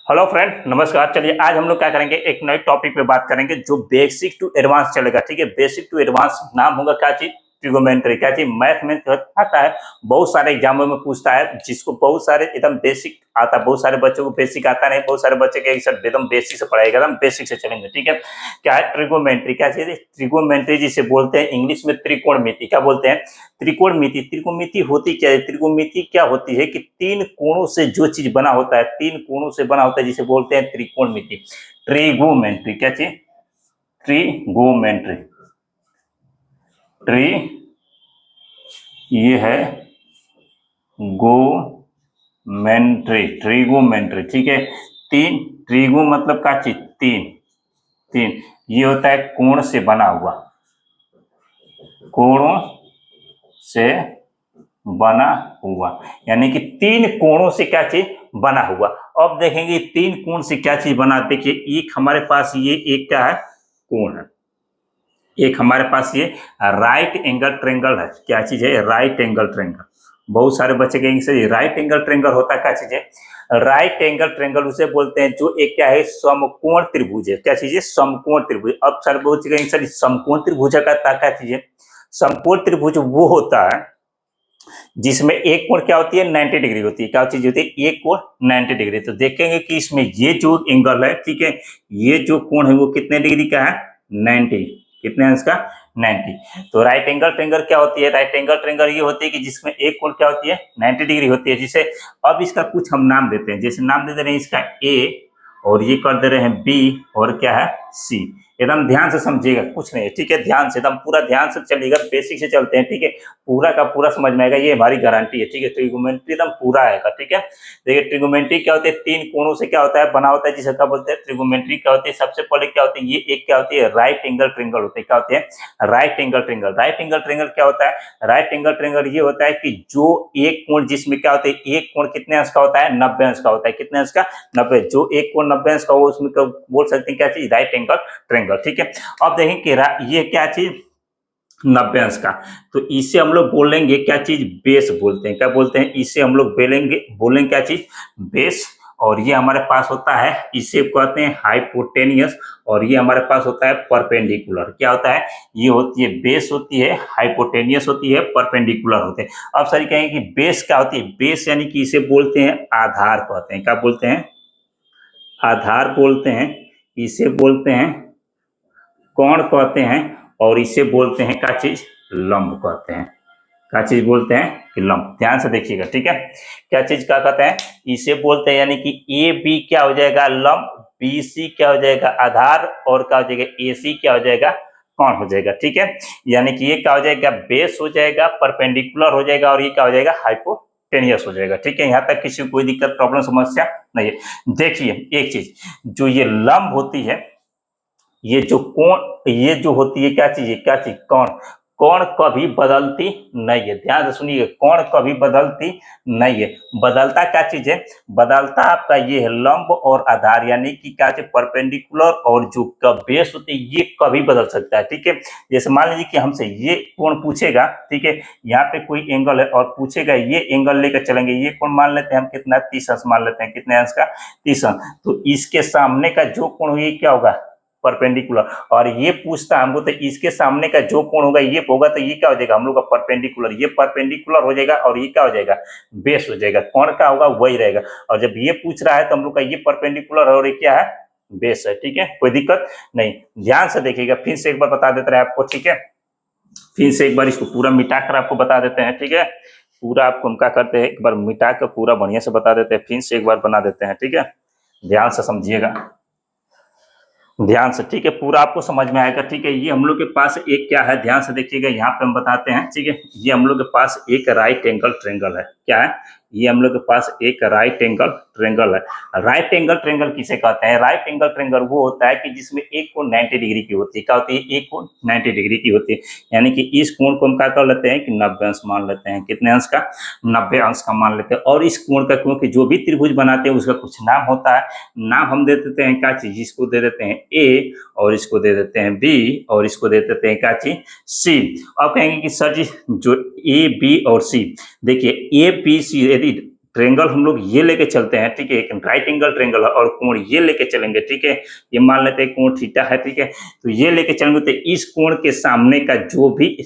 Hello friend, नमस्कार। चलिए आज हम लोग क्या करेंगे, एक नए टॉपिक पे बात करेंगे जो बेसिक टू एडवांस चलेगा। ठीक है, बेसिक टू एडवांस नाम होगा क्या चीज? ट्रिगोनोमेट्री। क्या चीज? मैथ में आता है, बहुत सारे एग्जामों में पूछता है, जिसको बहुत सारे एकदम बेसिक आता है। बहुत सारे बच्चों को बेसिक आता नहीं, बहुत सारे बच्चे के एकदम बेसिक से पढ़ाएगा, एकदम बेसिक से चलेंगे। ठीक है, क्या है ट्रिगोनोमेट्री? क्या चीज है ट्रिगोनोमेट्री? जिसे बोलते हैं इंग्लिश में त्रिकोणमिति। क्या बोलते हैं? त्रिकोणमिति। त्रिकोणमिति होती क्या है? त्रिकोणमिति क्या होती है कि तीन कोणों से जो चीज बना होता है, तीन कोणों से बना होता है, जिसे बोलते हैं त्रिकोणमिति। ट्रिगोनोमेट्री। क्या चीज? ट्रिगोनोमेट्री। ट्री ये है गोमेंट्री, ट्रिगोमेंट्री। ठीक है, तीन। ट्रिगो मतलब क्या चीज? तीन। तीन ये होता है कोण से बना हुआ, कोणों से बना हुआ, यानी कि तीन कोणों से क्या चीज बना हुआ। अब देखेंगे तीन कोण से क्या चीज बना। देखिए, एक हमारे पास ये एक क्या है? कोण है। एक हमारे पास ये राइट एंगल ट्रेंगल है। क्या चीज है? Right angle triangle. बहुत सारे बच्चे कहेंगे सर राइट एंगल ट्रेंगल होता क्या चीज है? राइट एंगल ट्रेंगल उसे बोलते हैं जो एक क्या है? समकोण त्रिभुज है। क्या चीज है? समकोण त्रिभुज। अब सर बहुत कहेंगे सर समकोण त्रिभुज का क्या चीज है? समकोण त्रिभुज वो होता है जिसमें एक कोण क्या होती है? 90 डिग्री होती है। क्या चीज होती है? एक कोण 90 डिग्री। तो देखेंगे कि इसमें ये जो एंगल है, ठीक है, ये जो कोण है वो कितने डिग्री का है? 90। कितने है इसका? 90। तो राइट एंगल ट्रेंगल क्या होती है? राइट एंगल ट्रेंगल ये होती है कि जिसमें एक कोण क्या होती है? 90 डिग्री होती है। जिसे अब इसका कुछ हम नाम देते हैं, जैसे नाम दे दे रहे हैं इसका ए, और ये कर दे रहे हैं बी, और क्या है? सी। एकदम ध्यान से समझिएगा, कुछ नहीं है, ठीक है, ध्यान से, एकदम पूरा ध्यान से चलिएगा, बेसिक से चलते हैं। ठीक है, पूरा का पूरा समझ में आएगा, ये हमारी गारंटी है। ठीक है, ट्रिगोनोमेट्री एकदम पूरा आएगा। ठीक है, देखिए ट्रिगोनोमेट्री क्या होती है? तीन कोणों से क्या होता है? बना होता है, जिसे क्या बोलते हैं? ट्रिगोनोमेट्री। क्या होती है? सबसे पहले क्या होती है? ये एक क्या होती है? राइट एंगल ट्रेंगल होती है। क्या होती है? Right angle triangle. Right angle triangle क्या होता है? राइट एंगल ट्रेंगल ये होता है कि जो एक कोण जिसमें क्या होता है? एक कोण कितने अंश का होता है? 90 अंश का होता है। कितने अंश का? 90। जो एक कोण 90 अंश का हो उसमें बोल सकते हैं क्या चीज? Right angle triangle. ठीक है, अब देखें कि ये क्या चीज? 90 अंश का। तो इसे हम लोग बोलेंगे क्या चीज? बेस बोलते हैं। क्या बोलते हैं? इसे हम लोग बोलेंगे क्या चीज? बेस। और ये हमारे पास होता है, इसे कहते हैं हाइपोटेनियस, और ये हमारे पास होता है परपेंडिकुलर। क्या होता है? ये होती है बेस, होती है हाइपोटेनियस, होती है परपेंडिकुलर होते हैं। अब सर कहेंगे कि बेस क्या होती है? बेस यानी कि इसे बोलते हैं आधार कहते हैं। क्या बोलते हैं? आधार बोलते हैं। इसे बोलते हैं कोण कहते हैं, और इसे बोलते हैं क्या चीज? लंब कहते हैं। क्या चीज बोलते हैं? कि लंब। ध्यान से देखिएगा, ठीक है, क्या चीज क्या कहते हैं? इसे बोलते हैं, यानी कि ए बी क्या हो जाएगा? लंब। बी सी क्या हो जाएगा? आधार। और क्या हो जाएगा? ए सी क्या हो जाएगा? कोण हो जाएगा। ठीक है, यानी कि ये क्या हो जाएगा? बेस हो जाएगा, परपेंडिकुलर हो जाएगा, और ये क्या हो जाएगा? हाइपोटेनियस हो जाएगा। ठीक है, यहाँ तक किसी को कोई दिक्कत प्रॉब्लम समस्या नहीं है। देखिए एक चीज, जो ये लंब होती है, ये जो कोण, ये जो होती है क्या चीज है? क्या चीज? कोण। कोण कभी बदलती नहीं है। ध्यान से सुनिए, कोण कभी बदलती नहीं है। बदलता क्या चीज है? बदलता आपका ये है लंब और आधार, यानी कि क्या चीज? परपेंडिकुलर, और जो बेस होती है ये कभी बदल सकता है। ठीक है, जैसे मान लीजिए कि हमसे ये कोण पूछेगा, ठीक है, यहाँ पे कोई एंगल है और पूछेगा, ये एंगल लेकर चलेंगे, ये कोण मान लेते हैं हम कितना? 30 अंश मान लेते हैं। कितने अंश का? 30 अंश। तो इसके सामने का जो कोण हो ये क्या होगा? परपेंडिकुलर। और ये पूछता हमको, तो इसके सामने का जो कोण होगा ये होगा, तो ये क्या हो जाएगा? हम लोग का परपेंडिकुलर। ये परपेंडिकुलर हो जाएगा, और ये क्या हो जाएगा? बेस हो जाएगा। कोण का होगा वही रहेगा। और जब ये पूछ रहा है तो हम लोग का ये परपेंडिकुलर है और ये क्या है? बेस है। ठीक है, कोई दिक्कत नहीं। ध्यान से देखिएगा, फिर से एक बार बता देते रहे आपको। ठीक है, फिर से एक बार इसको पूरा मिटा कर आपको बता देते हैं। ठीक है, पूरा आपको हम क्या करते हैं, एक बार मिटा कर पूरा बढ़िया से बता देते हैं, फिर से एक बार बना देते हैं। ठीक है, ध्यान से समझिएगा, ध्यान से। ठीक है, पूरा आपको समझ में आएगा। ठीक है, ये हम लोग के पास एक क्या है? ध्यान से देखिएगा, यहाँ पे हम बताते हैं। ठीक है, ये हम लोग के पास एक राइट एंगल ट्रेंगल है। क्या है? ये हम लोग के पास एक राइट एंगल ट्रेंगल है। राइट एंगल ट्रेंगल किसे कहते हैं? राइट एंगल ट्रेंगल वो होता है कि जिसमें एक कोण 90 डिग्री की होती है। क्या होती है? एक कोण 90 डिग्री की होती है, यानी कि इस कोण को हम क्या कर लेते हैं? कि 90 अंश मान लेते हैं। कितने अंश का? 90 अंश का मान लेते हैं। और इस कोण का, क्योंकि जो भी त्रिभुज बनाते हैं उसका कुछ नाम होता है, नाम हम दे देते हैं क्या चीज? इसको दे देते हैं ए, और इसको दे देते हैं बी, और इसको दे देते हैं क्या चीज? सी। अब कहेंगे कि सर जी जो ए बी और सी, देखिए ए बी सी, यदि ट्रेंगल हम लोग ये लेके चलते हैं, ठीक है, एक राइट एंगल ट्रेंगल है और कोण ये लेके चलेंगे, ठीक है, ये मान लेते हैं कोण थीटा है, ठीक है, तो ये लेके चलेंगे तो इस कोण के सामने का जो भी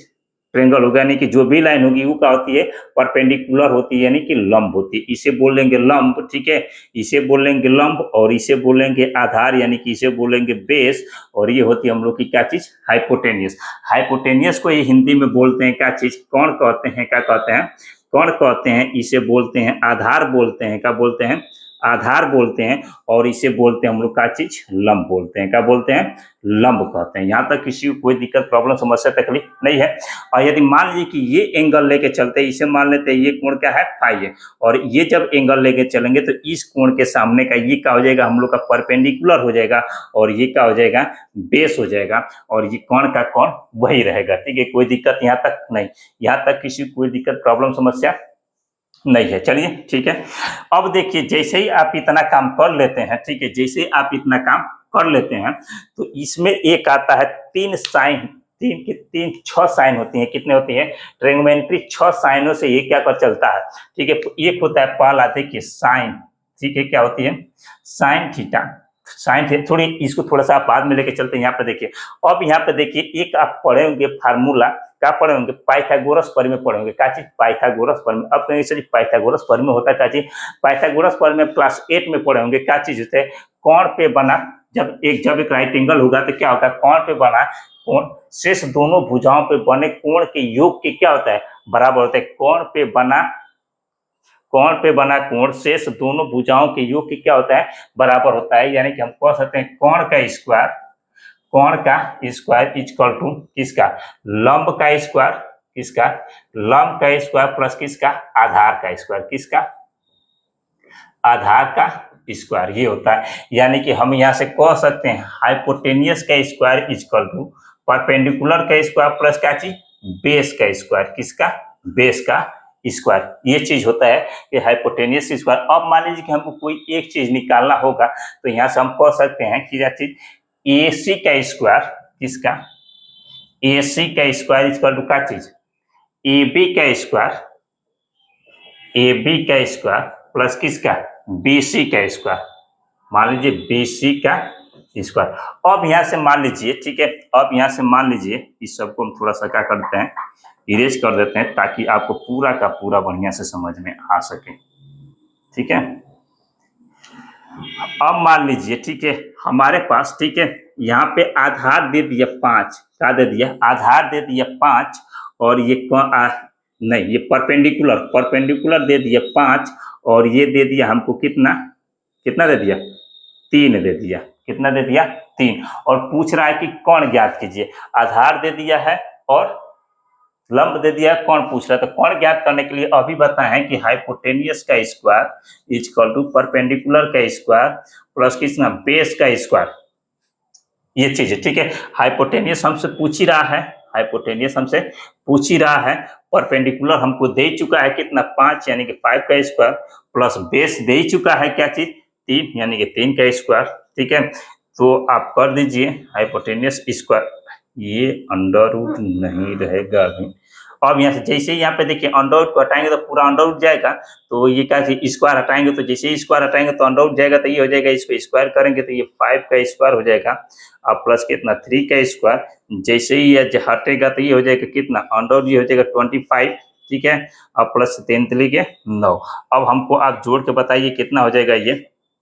ट्रेंगल होगा यानी कि जो भी लाइन होगी वो क्या होती है, परपेंडिकुलर होती है, यानी कि लंब होती है, इसे बोलेंगे लंब, ठीक है, इसे बोलेंगे लंब और इसे बोलेंगे आधार यानी कि इसे बोलेंगे बेस, और ये होती है हम लोग की क्या चीज, हाइपोटेनियस। हाइपोटेनियस को ये हिंदी में बोलते हैं क्या चीज, कौन कहते हैं, क्या कहते हैं, कौन कहते हैं, इसे बोलते हैं आधार बोलते हैं, क्या बोलते हैं, आधार बोलते हैं, और इसे बोलते हैं हम लोग क्या चीज, लंब बोलते हैं, क्या बोलते हैं, लंब कहते हैं। यहाँ तक किसी को कोई दिक्कत प्रॉब्लम समस्या तकलीफ नहीं है। और यदि मान लीजिए कि ये एंगल लेके चलते हैं, इसे मान लेते हैं ये कोण क्या है, फाई है, और ये जब एंगल लेके चलेंगे तो इस कोण के सामने का ये क्या हो जाएगा, हम लोग का परपेंडिकुलर हो जाएगा, और ये क्या हो जाएगा, बेस हो जाएगा, और ये कोण का कोण वही रहेगा, ठीक है, कोई दिक्कत यहाँ तक नहीं, यहाँ तक किसी को कोई दिक्कत प्रॉब्लम समस्या नहीं है। चलिए ठीक है, अब देखिए जैसे ही आप इतना काम कर लेते हैं, ठीक है, जैसे आप इतना काम कर लेते हैं तो इसमें एक आता है तीन साइन, तीन की तीन 6 साइन होती हैं, कितने होती हैं, ट्रिग्नोमेट्री 6 साइनों से ये क्या कर चलता है, ठीक है, एक होता है पहला देखिए साइन, ठीक है, क्या होती है, साइन थीटा, साइन थीटा, थोड़ी इसको थोड़ा सा आप बाद में लेके चलते हैं। यहाँ पे देखिए, अब यहाँ पे देखिए एक आप पढ़े होंगे फार्मूला, क्या पढ़े होंगे, पाइथागोरस प्रमेय पढ़े होंगे, क्या चीज, पाइथागोरस प्रमेय। अब कहीं से पाइथागोरस प्रमेय होता है क्या चीज, पाइथागोरस प्रमेय क्लास 8 में पढ़े होंगे, क्या चीज होते हैं, कोण पे बना, जब एक राइट एंगल होगा तो क्या होता है, कोण पे बना कोण शेष दोनों भुजाओं पे बने कोण के योग के क्या होता है, बराबर होता है, कोण पे बना कोण शेष दोनों भुजाओं के योग के क्या होता है, बराबर होता है, यानी कि हम कह सकते हैं कोण का स्क्वायर इक्वल टू किसका, लंब का स्क्वायर, किसका, लंब का स्क्वायर प्लस किसका, आधार का स्क्वायर, किसका, आधार का स्क्वायर, ये होता है। यानी कि हम यहाँ से कह सकते हैं हाइपोटेनियस का स्क्वायर इक्वल टू परपेंडिकुलर का स्क्वायर प्लस क्या चीज, बेस का स्क्वायर, किसका, बेस का स्क्वायर, ये चीज होता है कि हाइपोटेनियस स्क्वायर। अब मान लीजिए कि हमको कोई एक चीज निकालना होगा तो यहाँ से हम कह सकते हैं कि यह चीज AC का स्क्वायर, किसका, AC का स्क्वायर इक्वल टू क्या चीज, AB का स्क्वायर प्लस किसका, BC का स्क्वायर, मान लीजिए BC का स्क्वायर। अब यहाँ से मान लीजिए, ठीक है, अब यहाँ से मान लीजिए इस सबको हम थोड़ा सा क्या करते हैं, इरेज कर देते हैं ताकि आपको पूरा का पूरा बढ़िया से समझ में आ सके, ठीक है। अब मान लीजिए, ठीक है, हमारे पास, ठीक है, यहाँ पे आधार दे दिया 5, क्या दे दिया, आधार दे दिया 5, और ये नहीं, ये परपेंडिकुलर दे दिया 5, और ये दे दिया हमको कितना, कितना दे दिया, 3 दे दिया, कितना दे दिया, 3, और पूछ रहा है कि कोण ज्ञात कीजिए, आधार दे दिया है और लंब दे दिया, कोण पूछ रहा है, तो कोण ज्ञात करने के लिए अभी बताएं कि हाइपोटेनियस का स्क्वायर इक्वल टू परपेंडिकुलर का स्क्वायर प्लस कितना, बेस का स्क्वायर, ये चीज है, ठीक है। हाइपोटेनियस हमसे पूछ ही रहा है, हाइपोटेनियस हमसे पूछ ही रहा है, परपेंडिकुलर हमको दे चुका है कितना, 5 यानी कि 5 का स्क्वायर प्लस बेस दे ही चुका है क्या चीज, 3 यानी कि 3 का स्क्वायर, ठीक है। तो आप कर दीजिए हाइपोटेनियस स्क्वायर, ये अंडर रूट नहीं रहेगा अभी। अब यहाँ से जैसे यहाँ पे देखिए अंडर रूट को हटाएंगे तो पूरा अंडर रूट जाएगा, तो ये क्या स्क्वायर हटाएंगे, तो जैसे ही स्क्वायर हटाएंगे तो अंडर रूट जाएगा, तो ये हो जाएगा, इसको स्क्वायर करेंगे तो ये 5 का स्क्वायर हो जाएगा, अब प्लस कितना 3 का स्क्वायर, जैसे ही ये हटेगा तो ये हो जाएगा कितना, अंडर रूट ये हो जाएगा 25, ठीक है, अब प्लस 3 के 9। अब हमको आप जोड़ के बताइए कितना हो जाएगा, ये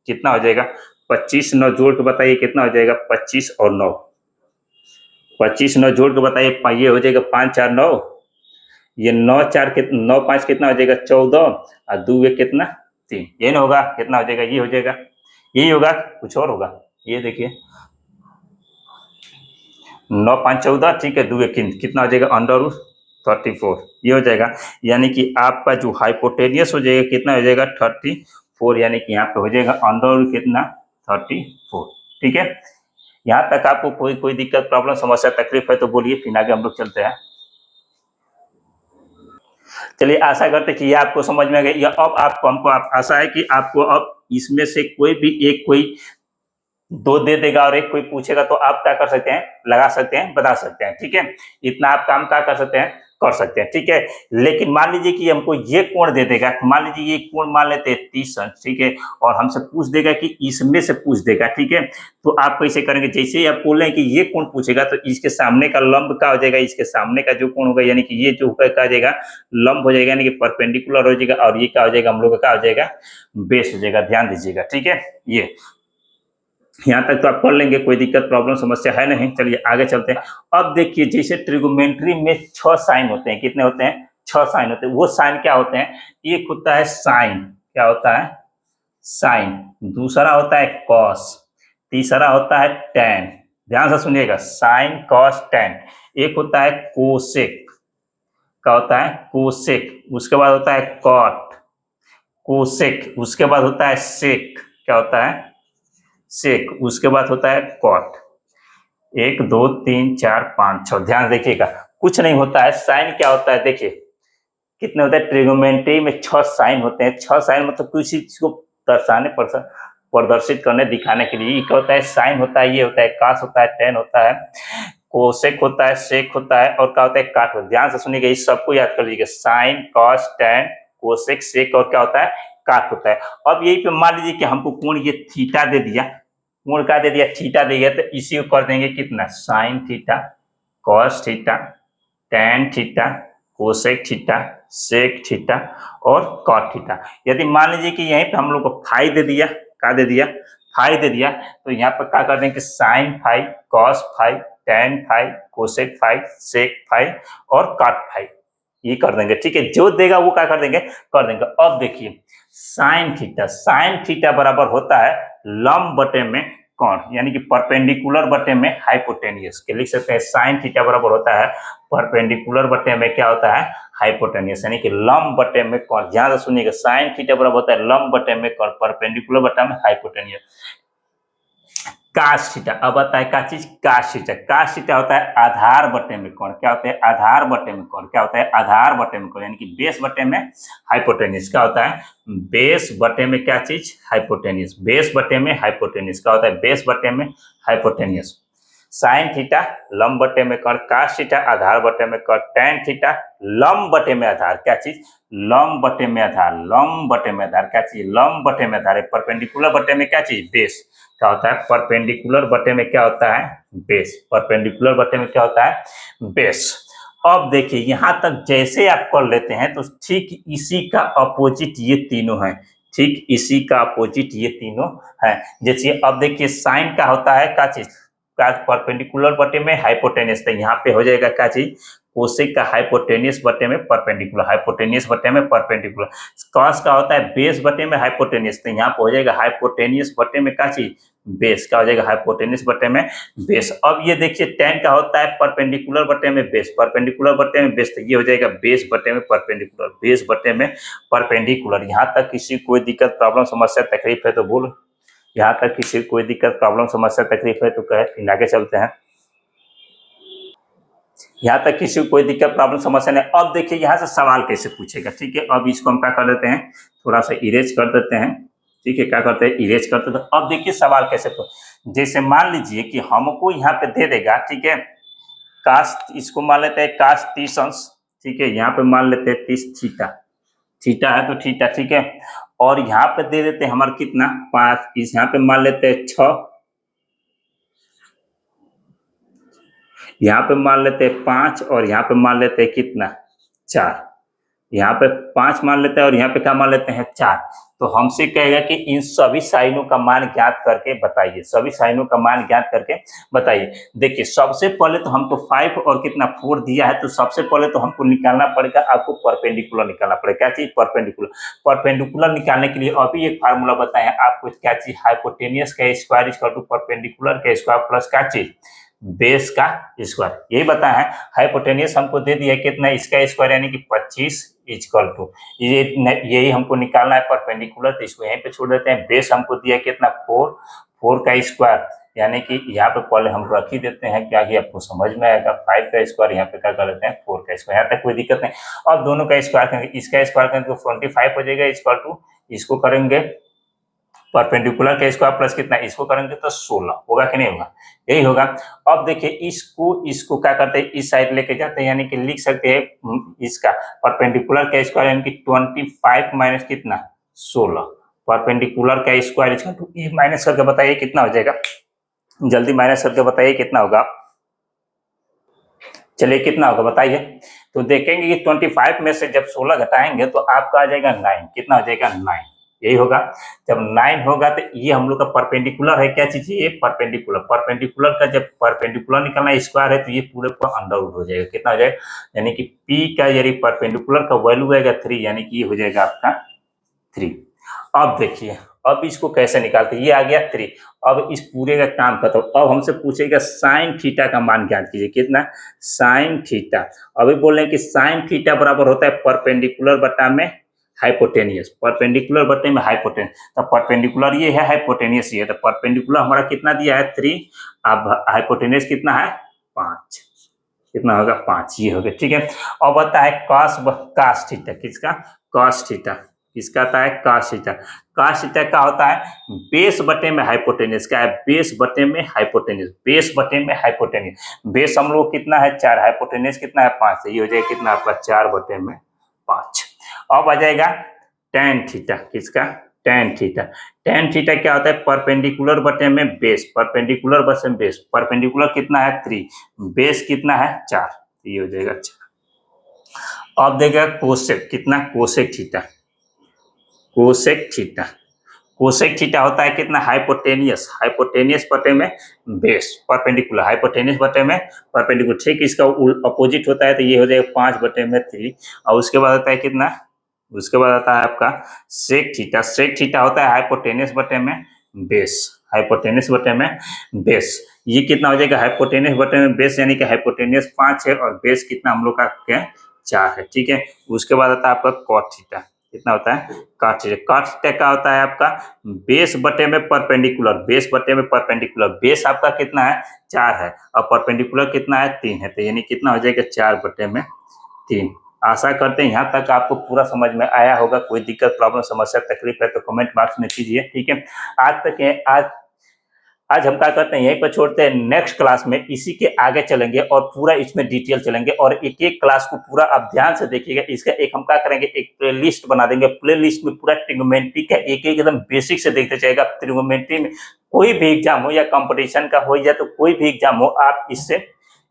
कितना हो जाएगा, 25 9 जोड़ के बताइए कितना हो जाएगा, 25 और 9, 25 9 जोड़ के बताइए, ये हो जाएगा 5 4 9, ये 9 4 9 5 कितना हो जाएगा, 14, और 2 1 कितना, 3, ये ना होगा, कितना हो जाएगा, ये हो जाएगा, यही होगा, कुछ और होगा, ये देखिए 9 5 14, ठीक है, 2 1 कितना हो जाएगा, अंडर रूट 34, ये हो जाएगा, यानी कि आपका जो हाइपोटेनियस हो जाएगा कितना हो जाएगा, 34, यानी कि यहाँ पे हो जाएगा अंडर रूट कितना, 34, ठीक है। यहाँ तक आपको कोई दिक्कत प्रॉब्लम समस्या तकलीफ है तो बोलिए, फिर आगे हम लोग चलते हैं। चलिए, आशा करते कि ये आपको समझ में आ गई, या अब आपको हमको आशा है कि आपको अब इसमें से कोई भी एक, कोई 2 दे देगा और एक कोई पूछेगा तो आप क्या कर सकते हैं, लगा सकते हैं, बता सकते हैं, ठीक है। इतना आप काम क्या कर सकते हैं, कर सकते हैं, ठीक है। लेकिन मान लीजिए कि हमको ये कोण दे देगा, मान लीजिए ये कोण मान लेते हैं 30 अंश, ठीक है, और हमसे पूछ देगा कि इसमें से पूछ देगा, ठीक है। तो आप कैसे करेंगे, जैसे ही आप बोल रहे हैं कि ये कोण पूछेगा तो इसके सामने का लंब क्या हो जाएगा, इसके सामने का जो कोण होगा यानी कि ये जो होगा क्या हो जाएगा, लंब हो जाएगा, यानी कि परपेंडिकुलर हो जाएगा, और ये क्या हो जाएगा, हम लोग का क्या हो जाएगा, बेस हो जाएगा। ध्यान दीजिएगा, ठीक है। ये यहाँ तक तो आप पढ़ लेंगे, कोई दिक्कत प्रॉब्लम समस्या है नहीं। चलिए आगे चलते हैं। अब देखिए, जैसे ट्रिगोमेट्री में 6 साइन होते हैं, कितने होते हैं, 6 साइन होते हैं। वो साइन क्या होते हैं, एक होता है साइन, क्या होता है, साइन, दूसरा होता है कॉस, तीसरा होता है टेन। ध्यान से सुनिएगा, साइन कॉस टेन। एक होता है कोसेक, क्या होता है, कोसेक। उसके बाद होता है कॉट, कोसेक। उसके बाद होता है सेक, क्या होता है, सेक। उसके बाद होता है कॉट। 1 2 3 4 5 6। ध्यान देखिएगा, कुछ नहीं होता है। साइन क्या होता है, देखिए कितने होते हैं, ट्रिगोमेट्री में 6 साइन होते हैं। 6 साइन मतलब किसी चीज को दर्शाने, प्रदर्शित करने, दिखाने के लिए। क्या होता है, साइन होता है, ये होता है कास होता है, टेन होता है, कोसेक होता है, सेक होता है, और क्या होता है, काट होता है। ध्यान से सुनिएगा, इस सबको याद कर लीजिएगा, sine cos tan cosec sec, और क्या होता है, काट होता है। अब यही पे मान लीजिए कि हमको कोण ये थीटा दे दिया, कोण का दे दिया, थीटा दे दिया, तो इसी को कर देंगे कितना, sine theta cos theta tan theta cosec theta sec theta और कॉट थीटा। यदि मान लीजिए कि यहीं पे हम लोग को फाई दे दिया, क्या दे दिया, फाई दे दिया, तो यहाँ पर क्या कर देंगे, sine phi cos phi tan phi cosec phi sec phi और कॉट फाई, ये कर देंगे, ठीक है। जो देगा वो क्या कर देंगे, कर देंगे। अब देखिए, साइन थीटा बराबर होता है लंब बटे में कोण, यानी कि परपेंडिकुलर बटे में हाइपोटेनियस, के लिख सकते हैं साइन थीटा बराबर होता है परपेंडिकुलर बटे में क्या होता है, हाइपोटेनियस, यानी कि लंब बटे में कोण। ध्यान से सुनिएगा, साइन थीटा बराबर होता है लंब बटे में कोण, परपेंडिकुलर बटे में हाइपोटेनियस। कास थीटा, अब आता है क्या चीज, कास थीटा। कास थीटा होता है आधार बटे में कोण, क्या होता है, आधार बटे में कोण, क्या होता है, आधार बटे में कोण, यानी कि बेस बटे में हाइपोटेनियस। क्या होता है, बेस बटे में क्या चीज, हाइपोटेनियस। बेस बटे में हाइपोटेनियस, क्या होता है, बेस बटे में हाइपोटेनियस। साइन थीटा लंब बटे में कोण, कास थीटा आधार बटे में कोण, टेन थीटा लंब बटे में आधार, क्या चीज, लंब बटे में आधार, लंब बटे में आधार, क्या चीज, लंब बटे में आधार है। परपेंडिकुलर बटे में क्या चीज, बेस, क्या होता है, परपेंडिकुलर बटे में क्या होता है, बेस, परपेंडिकुलर बटे में क्या होता है, बेस। अब देखिए, यहां तक जैसे आप कर लेते हैं तो ठीक इसी का अपोजिट ये तीनों है, ठीक इसी का अपोजिट ये तीनों है। जैसे अब देखिए, साइन का होता है क्या चीज, का परपेंडिकुलर बटे में हाइपोटेनियस, तो यहाँ पे हो जाएगा क्या चीज, कोसेक का हाइपोटेनियस बटे में परपेंडिकुलर, हाइपोटेनियस बटे में परपेंडिकुलर। कॉस का होता है बेस बटे में हाइपोटेनियस, तो यहाँ पे हो जाएगा हाइपोटेनियस बटे में क्या चीज, बेस, क्या हो जाएगा, हाइपोटेनियस बटे में बेस। अब ये देखिए, टेन का होता है परपेंडिकुलर बटे में बेस, परपेंडिकुलर बटे में बेस, तो ये हो जाएगा बेस बटे में परपेंडिकुलर, बेस बटे में परपेंडिकुलर। यहाँ तक किसी कोई दिक्कत प्रॉब्लम समस्या तकलीफ है तो बोलो, यहाँ तक किसी कोई दिक्कत प्रॉब्लम समस्या तकलीफ है तो कहे, फिर आगे चलते हैं। यहाँ तक किसी को कोई दिक्कत प्रॉब्लम समस्या नहीं। अब देखिए, यहाँ से सवाल कैसे पूछेगा, ठीक है। अब इसको हम क्या कर देते हैं, थोड़ा सा इरेज कर देते हैं, ठीक है। क्या करते हैं, इरेज करते हैं। अब देखिए सवाल कैसे, जैसे मान लीजिए कि हमको यहाँ पे दे देगा, ठीक है, काश, इसको मान लेते हैं काश 30 अंश, ठीक है। यहाँ पे मान लेते हैं 30 थीटा, थीटा है तो थीटा, ठीक है। और यहाँ पे दे देते हैं हमारे कितना, 5, इस यहाँ पे मान लेते हैं 6, यहाँ पे मान लेते हैं 5, और यहाँ पे मान लेते हैं कितना, 4। यहाँ पे 5 मान लेते हैं और यहाँ पे क्या मान लेते हैं, 4। तो हमसे कहेगा कि इन सभी साइनों का मान ज्ञात करके बताइए, सभी साइनों का मान ज्ञात करके बताइए। देखिए, सबसे पहले तो हमको 5 और कितना 4 दिया है, तो सबसे पहले तो हमको निकालना पड़ेगा, आपको परपेंडिकुलर निकालना पड़ेगा। क्या चीज, परपेंडिकुलर। परपेंडिकुलर निकालने के लिए अभी एक फार्मूला बताए आपको, क्या चीज, हाइपोटेनियस का स्क्वायर इक्वल टू परपेंडिकुलर का स्क्वायर प्लस क्या चीज, बेस का स्क्वायर, यही बताया है। हाइपोटेनियस हमको दे दिया कितना, इसका स्क्वायर यानी कि 25 इक्वल टू, ये यही हमको निकालना है परपेंडिकुलर, तो इसको यहीं पे छोड़ देते हैं। बेस हमको दिया कितना, 4 का स्क्वायर, यानी कि यहाँ पे पहले हम रख ही देते हैं, क्या कि आपको समझ में आएगा। 5 का स्क्वायर यहाँ पे क्या कर लेते हैं, 4 का स्क्वायर, यहाँ तक कोई दिक्कत नहीं। और दोनों का स्क्वायर करेंगे, इसका स्क्वायर करेंगे तो 25 हो जाएगा इक्वल टू, इसको करेंगे परपेंडिकुलर का स्क्वायर प्लस कितना, इसको करेंगे तो 16 होगा कि नहीं होगा, यही होगा। अब देखिए इसको क्या करते हैं, इस साइड लेके जाते हैं, यानी कि लिख सकते हैं इसका परपेंडिकुलर का स्क्वायर यानी कि 25 माइनस कितना 16, परपेंडिकुलर का स्क्वायर इसका ये माइनस करके बताइए कितना हो जाएगा, जल्दी माइनस करके बताइए कितना होगा, चलिए कितना होगा बताइए। तो देखेंगे कि 25 में से जब 16 घटाएंगे तो आपका आ जाएगा 9, कितना हो जाएगा 9, यही होगा। जब 9 होगा तो ये हम लोग का परपेंडिकुलर है, क्या चीज है ये परपेंडिकुलर, परपेंडिकुलर का जब परपेंडिकुलर निकलना स्क्वायर है तो ये पूरे पर अंडर रूट हो जाएगा, कितना हो जाएगा, यानी कि P का यदि परपेंडिकुलर का वैल्यू आएगा 3, यानी कि ये हो जाएगा आपका 3। अब देखिए अब इसको कैसे निकालते हैं, ये आ गया 3। अब इस पूरे का काम करता हूं, अब हमसे पूछेगा साइन थीटा का मान ज्ञात कीजिए, कितना साइन थीटा। अभी बोल रहे हैं कि साइन थीटा बराबर होता है परपेंडिकुलर बटा में हाइपोटेनियस, परपेंडिकुलर बटे में हाइपोटेनियस, तो परपेंडिकुलर ये है, हाइपोटेनियस ये है, तो परपेंडिकुलर हमारा कितना दिया है 3, अब हाइपोटेनियस कितना है 5, कितना होगा 5, ये हो गया, ठीक है। अब बता है कास थीटा, किसका कास थीटा, किसका आता है कास थीटा, कास थीटा का होता है बेस बटे में हाइपोटेनियस, क्या है बेस बटे में हाइपोटेनियस, बेस बटे में हाइपोटेनियस, बेस हम लोग कितना है 4, हाइपोटेनियस कितना है 5, ये हो जाएगा कितना आपका 4 बटे में 5। अब आ जाएगा टेन थीटा, किसका टेन थीटा, टेन थीटा क्या होता है परपेंडिकुलर बटे में बेस, परपेंडिकुलर बटे में बेस, परपेंडिकुलर कितना है 3, बेस कितना है 4, ये हो जाएगा 4। अब देखेगा कोसेक, कितना cosec theta, cosec theta, cosec theta होता है कितना हाइपोटेनियस, हाइपोटेनियस बटे में बेस, परपेंडिकुलर हाइपोटेनियस बटे में परपेंडिकुलर, ठीक इसका अपोजिट होता है तो ये हो जाएगा 5 बटे में 3। और उसके बाद आता है कितना, उसके बाद आता है आपका सेक थीटा, सेक थीटा होता है हाइपोटेनियस बटे में बेस, हाइपोटेनियस बटे में बेस, ये कितना हो जाएगा हाइपोटेनियस बटे में बेस, यानी कि हाइपोटेनियस 5 है और बेस कितना हम लोग का 4 है, ठीक है। उसके बाद आता है आपका कॉट थीटा, कितना होता है कॉट थीटा, कॉट थीटा का होता है आपका बेस बटे में परपेंडिकुलर, बेस बटे में परपेंडिकुलर, बेस आपका कितना है 4 है और परपेंडिकुलर कितना है 3 है, तो यानी कितना हो जाएगा 4 बटे में 3। आशा करते हैं यहाँ तक आपको पूरा समझ में आया होगा, कोई दिक्कत प्रॉब्लम समस्या तकलीफ है तो कमेंट बॉक्स में कीजिए, ठीक है। आज तक है, आज हम क्या करते हैं यहीं पर छोड़ते हैं, नेक्स्ट क्लास में इसी के आगे चलेंगे और पूरा इसमें डिटेल चलेंगे और एक एक क्लास को पूरा आप ध्यान से देखिएगा। इसका एक हम क्या करेंगे एक प्ले लिस्ट बना देंगे, प्ले लिस्ट में पूरा ट्रिग्नोमेट्री का एक एकदम बेसिक से देखते जाएगा। ट्रिग्नोमेट्री में कोई भी एग्जाम हो या कंपटीशन का हो या तो कोई भी एग्जाम हो, आप इससे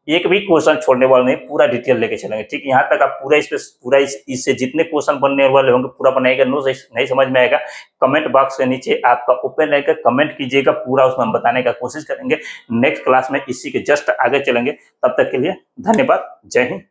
एक भी क्वेश्चन छोड़ने वाले नहीं, पूरा डिटेल लेके चलेंगे, ठीक है। यहाँ तक आप पूरा इस पे पूरा इससे जितने क्वेश्चन बनने वाले होंगे पूरा बनाएगा, नो नहीं समझ में आएगा कमेंट बॉक्स के नीचे आपका ओपन रहेगा, कमेंट कीजिएगा, पूरा उसमें हम बताने का कोशिश करेंगे। नेक्स्ट क्लास में इसी के जस्ट आगे चलेंगे, तब तक के लिए धन्यवाद, जय हिंद।